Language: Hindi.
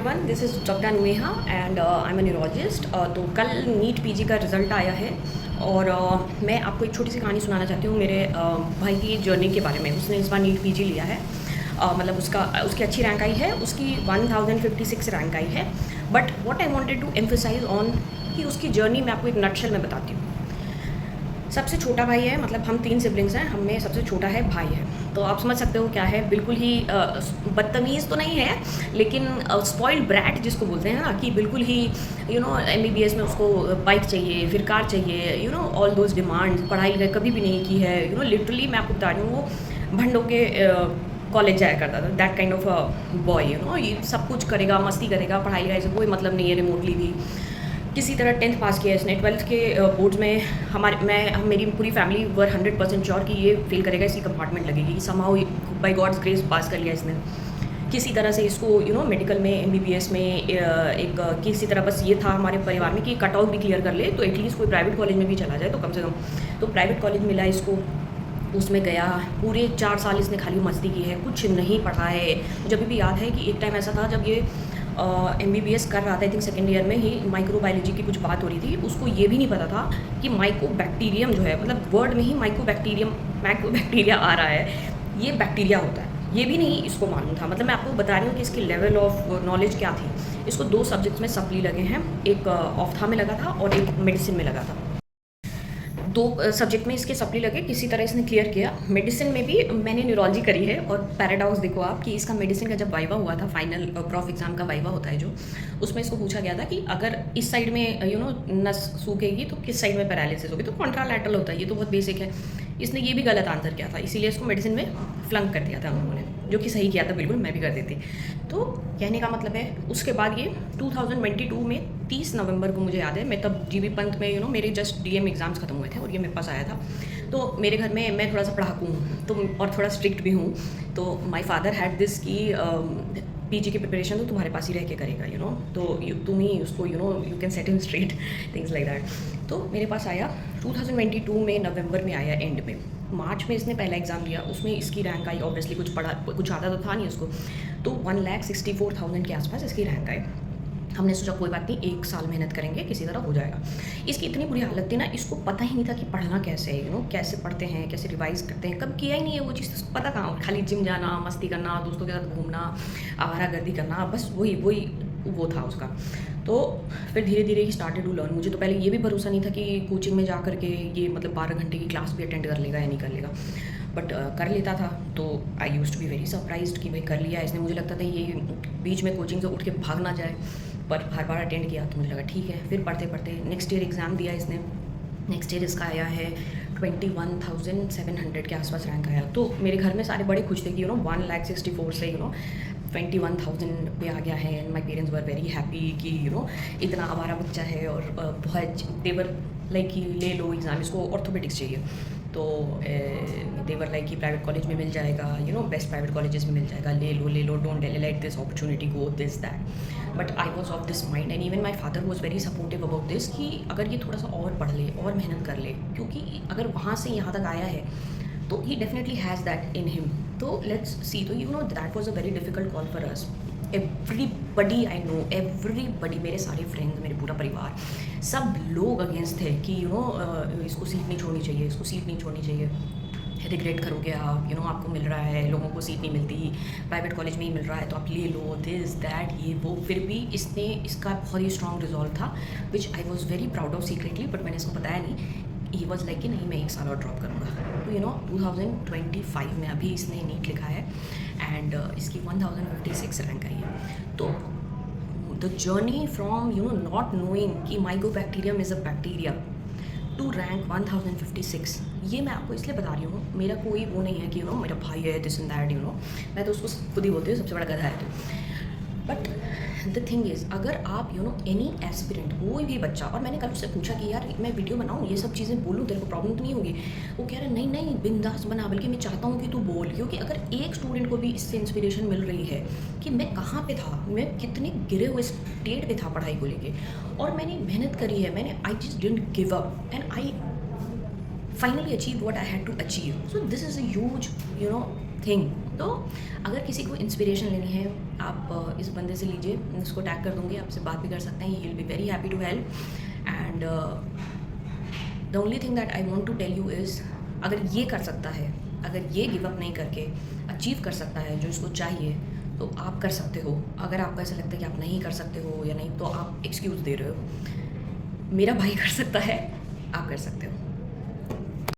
एवरीवन, दिस इज़ जगदा नुएहा and I am a neurologist. तो कल नीट पीजी का रिज़ल्ट आया है और मैं आपको एक छोटी सी कहानी सुनाना चाहती हूँ मेरे भाई की जर्नी के बारे में। उसने इस बार नीट पीजी लिया है। मतलब उसकी अच्छी रैंक आई है, उसकी 1056 रैंक आई है। But what I wanted to emphasize on कि उसकी जर्नी मैं आपको एक नटशेल में बताती हूँ। सबसे छोटा भाई है, मतलब हम 3 सिबलिंग्स हैं, हमें सबसे छोटा है भाई है। तो आप समझ सकते हो क्या है, बिल्कुल ही बदतमीज़ तो नहीं है, लेकिन स्पॉइल्ड ब्रैट जिसको बोलते हैं ना, कि बिल्कुल ही MBBS में उसको बाइक चाहिए, फिर कार चाहिए, ऑल दोज डिमांड्स। पढ़ाई लिखाई कभी भी नहीं की है, लिटरली मैं आपको बता रही हूँ, वो भंडों के कॉलेज जाया करता था। दैट काइंड ऑफ बॉय, ये सब कुछ करेगा, मस्ती करेगा, पढ़ाई लिखाई से कोई मतलब नहीं है रिमोटली भी। किसी तरह 10th पास किया इसने। 12th के बोर्ड्स में मेरी पूरी फैमिली वर 100% श्योर कि ये फेल करेगा, इसकी कंपार्टमेंट लगेगी। समहाउ बाय गॉड्स ग्रेस पास कर लिया इसने। किसी तरह से इसको मेडिकल में MBBS में एक किसी तरह बस ये था हमारे परिवार में कि कट ऑफ भी क्लियर कर ले तो एटलीस्ट कोई प्राइवेट कॉलेज में भी चला जाए तो कम से कम। तो प्राइवेट कॉलेज मिला इसको, उसमें गया। पूरे 4 साल इसने खाली मस्ती की है, कुछ नहीं पढ़ा है। जब भी याद है कि एक टाइम ऐसा था जब ये MBBS कर रहा था, आई थिंक सेकेंड ईयर में ही, माइक्रोबायोलॉजी की कुछ बात हो रही थी। उसको ये भी नहीं पता था कि माइकोबैक्टीरियम जो है, मतलब वर्ड में ही माइकोबैक्टीरिया आ रहा है, ये बैक्टीरिया होता है, ये भी नहीं इसको मालूम था। मतलब मैं आपको बता रही हूँ कि इसकी लेवल ऑफ नॉलेज क्या थी। इसको 2 सब्जेक्ट्स में सप्ली लगे हैं, एक ऑफ्था में लगा था और एक मेडिसिन में लगा था। 2 सब्जेक्ट में इसके सप्ली लगे, किसी तरह इसने क्लियर किया। मेडिसिन में भी मैंने न्यूरोलॉजी करी है और पैराडॉक्स देखो आप कि इसका मेडिसिन का जब वाइवा हुआ था, फाइनल प्रॉफ एग्जाम का वाइवा होता है जो, उसमें इसको पूछा गया था कि अगर इस साइड में नस सूखेगी तो किस साइड में पैरालिसिस होगी, तो कॉन्ट्रालैटरल होता है। ये तो बहुत बेसिक है। इसने ये भी गलत आंसर किया था, इसीलिए इसको मेडिसिन में फ्लंक कर दिया था उन्होंने, जो कि सही किया था, बिल्कुल मैं भी कर देती। तो कहने का मतलब है, उसके बाद ये 2022 में 30 नवंबर को मुझे याद है, मैं तब GB पंत में मेरे जस्ट DM एग्ज़ाम्स खत्म हुए थे और ये मेरे पास आया था। तो मेरे घर में मैं थोड़ा सा पढ़ाकू हूँ तो, और थोड़ा स्ट्रिक्ट भी हूँ। तो माई फादर हैड दिस की PG की प्रिपरेशन तो तुम्हारे पास ही रह के करेगा, तो तुम ही उसको you can set him straight, things like that. तो मेरे पास आया 2022 में, नवंबर में आया एंड में। मार्च में इसने पहला एग्ज़ाम दिया, उसमें इसकी रैंक आई। ऑब्वियसली कुछ आता तो था नहीं उसको, तो 1,64,000 के आसपास इसकी रैंक आई। हमने सोचा कोई बात नहीं, 1 साल मेहनत करेंगे, किसी तरह हो जाएगा। इसकी इतनी बुरी हालत थी ना, इसको पता ही नहीं था कि पढ़ना कैसे है, कैसे पढ़ते हैं, कैसे रिवाइज करते हैं, कब किया ही नहीं है वो चीज़, तो पता कहाँ। खाली जिम जाना, मस्ती करना, दोस्तों के साथ घूमना, आवारागर्दी करना, बस वही वो था उसका। तो फिर धीरे धीरे ही स्टार्टेड टू लर्न। मुझे तो पहले ये भी भरोसा नहीं था कि कोचिंग में जा करके ये मतलब 12 घंटे की क्लास भी अटेंड कर लेगा या नहीं कर लेगा, बट कर लेता था। तो I used to be very surprised कि भाई कर लिया इसने। मुझे लगता था ये बीच में कोचिंग से उठ के भाग ना जाए, पर हर बार अटेंड किया तो मुझे लगा ठीक है। फिर पढ़ते पढ़ते नेक्स्ट ईयर एग्ज़ाम दिया इसने। नेक्स्ट ईयर इसका आया है 21,700 के आसपास रैंक आया। तो मेरे घर में सारे बड़े खुश थे कि 1,64,000 से 21,000 पे आ गया है। And my parents were very happy कि इतना आवारा बच्चा है। और बहुत देवर लाइक कि ले लो एग्ज़ाम, इसको ऑर्थोपेडिक्स चाहिए, तो देवर लाइक कि प्राइवेट कॉलेज में मिल जाएगा, बेस्ट प्राइवेट कॉलेजेस में मिल जाएगा, ले लो, don't let this opportunity go, this that. But I was of this mind and even my father was very supportive about this कि अगर ये थोड़ा सा और पढ़ ले और मेहनत कर ले, क्योंकि अगर वहाँ से यहाँ तक आया है तो he definitely has that in him. तो लेट्स सी। तो that was a very difficult call for us. Everybody I know, everybody, मेरे सारे फ्रेंड्स, मेरे पूरा परिवार, सब लोग अगेंस्ट थे कि इसको सीट नहीं छोड़नी चाहिए, इसको सीट नहीं छोड़नी चाहिए, रिग्रेट करोगे आप, आपको मिल रहा है, लोगों को सीट नहीं मिलती, प्राइवेट कॉलेज में ही मिल रहा है तो आप ले लो, दिस दैट ये वो। फिर भी इसका बहुत ही स्ट्रॉन्ग रिजॉल्व था, which I was very proud of secretly, but मैंने इसको बताया नहीं। ही वॉज लाइक कि नहीं, मैं 1 साल और ड्रॉप करूँगा। तो 2025 में अभी इसने नीट लिखा है एंड इसकी 1056 रैंक आई है। तो the journey from not knowing कि mycobacterium is a bacteria to rank 1056, ये मैं आपको इसलिए बता रही हूँ। मेरा कोई वो नहीं है कि मेरा भाई है दिस एंड दैट, मैं तो उसको खुद ही बोलती हूँ सबसे बड़ा गधा है तो। बट द थिंग इज़, अगर आप एनी एस्पिरेंट, कोई भी बच्चा, और मैंने कल उससे पूछा कि यार मैं वीडियो बनाऊँ, ये सब चीज़ें बोलूँ, तेरे को प्रॉब्लम तो नहीं होगी? वो कह रहा है नहीं बिंदास बना, बल्कि मैं चाहता हूँ कि तू बोल, क्योंकि अगर एक स्टूडेंट को भी इससे इंस्पिरेशन मिल रही है कि मैं कहाँ पे था, मैं कितने गिरे हुए स्टेट पे था पढ़ाई को लेके, और मैंने मेहनत करी है, मैंने I just didn't give up and I finally achieve what I had to achieve. So this is a huge thing तो अगर किसी को इंस्पिरेशन लेनी है, आप इस बंदे से लीजिए, मैं उसको टैग कर दूँगी, आपसे बात भी कर सकते हैं, he will be very happy to help. And the only thing that I want to tell you is, अगर ये कर सकता है, अगर ये गिव अप नहीं करके अचीव कर सकता है जो इसको चाहिए, तो आप कर सकते हो। अगर आपको ऐसा लगता है कि आप नहीं कर सकते हो या नहीं, तो आप एक्सक्यूज़ दे रहे हो। मेरा भाई कर सकता है, आप कर सकते हो।